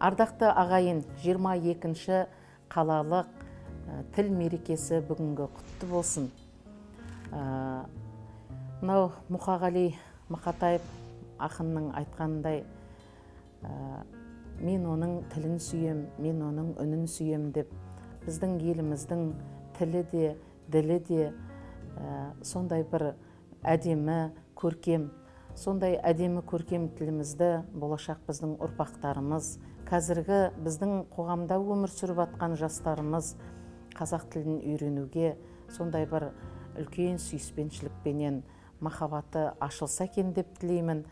Ардақты ағайын, 22-ші қалалық тіл мерекесі бүгінгі құтты болсын. Мынау Мұқағали Мақатаев ақынның айтқанындай, мен оның тілін сүйем, мен оның үнін сүйем деп, біздің еліміздің тілі де, ділі де сондай бір әдемі, көркем, сондай әдемі көркем тілімізді болашақ біздің ұрпақтарымыз, қазіргі біздің қоғамда өмір сүріп атқан жастарымыз қазақ тілін үйренуге сондай бір үлкен сүйіспеншілікпенен махаббаты ашылса екен деп тілеймін.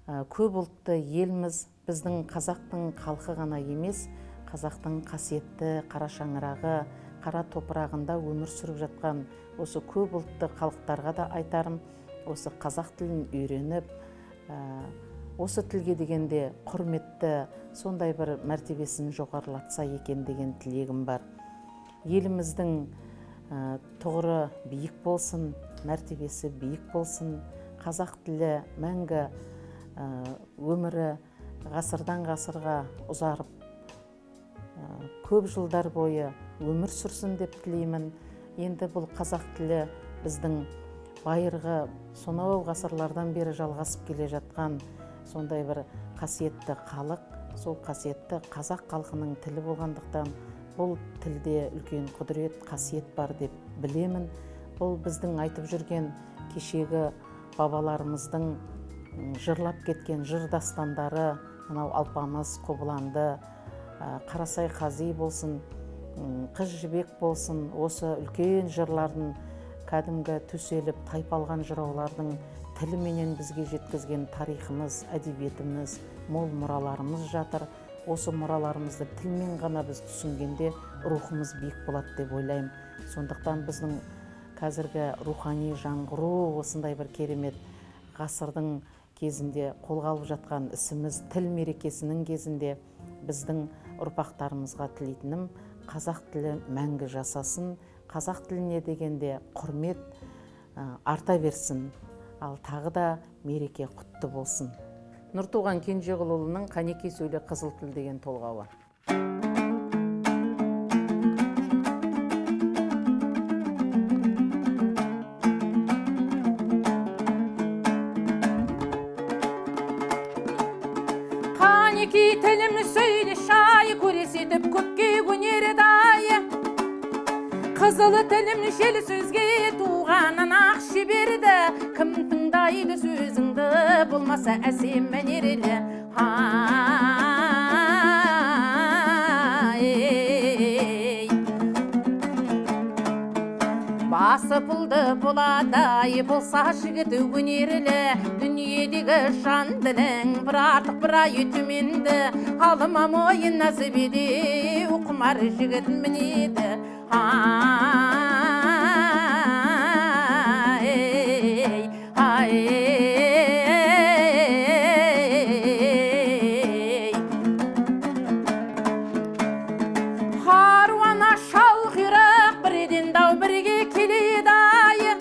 Көп ұлтты елміз, біздің қазақтың халқы ғана емес, қазақтың қасиетті қара шаңырағы, қара топырағында өмір сүріп жатқан осы көп ұлтты халықтарға да айтарым, осы қазақ тілін үйреніп, осы тілге дегенде құрметті, сондай бір мәртебесін жоғарылатса екен деген тілегім бар. Еліміздің тұғыры биік болсын, мәртебесі биік болсын, қазақ тілі мәңгі өмірі ғасырдан ғасырға ұзарып, көп жылдар бойы өмір сүрсін деп тілеймін. Енді бұл қазақ тілі біздің байырғы сонау ғасырлардан бері жалғасып келе жатқан сондай бір қасиетті халық, сол қасиетті қазақ халқының тілі болғандықтан бұл тілде үлкен құдірет, қасиет бар деп білемін. Бұл біздің айтып жүрген кешегі бабаларымыздың жырлап кеткен жыр дастандары, мынау Алпамыс, Қобыланды, Қарасай Қази болсын, Қыз жібек болсын, осы үлкен жырлардың кәдімгі төселіп тайпалған жыраулардың тіліменен бізге жеткізген тарихымыз, әдебиетіміз, мол мұраларымыз жатыр. Осы мұраларымызды тілмен ғана біз түсінгенде рухымыз биік болады деп ойлаймын. Сондықтан біздің қазіргі рухани жаңғыру осындай бір керемет ғасырдың кезінде қолға алып жатқан ісіміз, тіл мерекесінің кезінде біздің ұрпақтарымызға тілейтінім, қазақ тілі мәңгі жасасын, қазақ тіліне дегенде құрмет арта берсін, ал тағы да мереке құтты болсын. Нұртуған Кенжеғұлұлының «Қанекей сөйле қызыл тіл» деген толғауы. Қанекей тілім сөйле шайы, көресетіп көпке көнері дайы. Қызылы тілім шел сөзге туғанын ақ шеберді, кім тыңдайды сөзіңді, болмаса әсем мәнерлі. Басы пұлды боладай болса жігіті өнерлі, дүниедегі жан ділің бір артық бір айы төменді, алыма мойын назыбеде оқымар жігіт мінеді. Харуана шал құйрық бірден дау бірге келеді айы,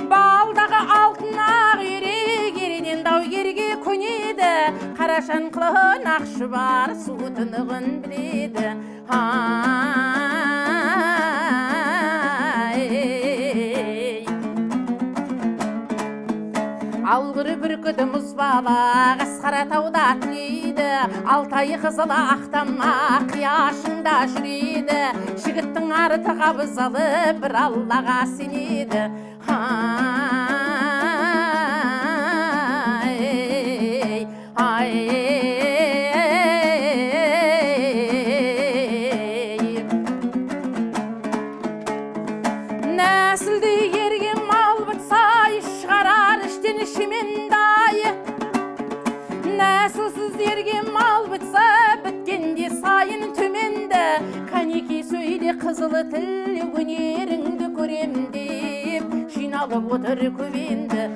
балдағы алтын ақ үйрек ерден дау ерге көнеді, қарашан қылын ақшы бар су тұнығын біледі. Алғыр бүркіді мұзбала қасқара тауда тілейді, Алтайы қызылы ақтама қияшында жүреді, жігіттің арты қабызалы бір Аллаға сенеді. Нәсілді ерге мал бітса шығарар іштен ішімендайы, нәсілсіз ерге мал бітса біткенде сайын төменді, Қанекей сөйле қызылы тіл, өнеріңді көрем деп жиналып отыр көбенді.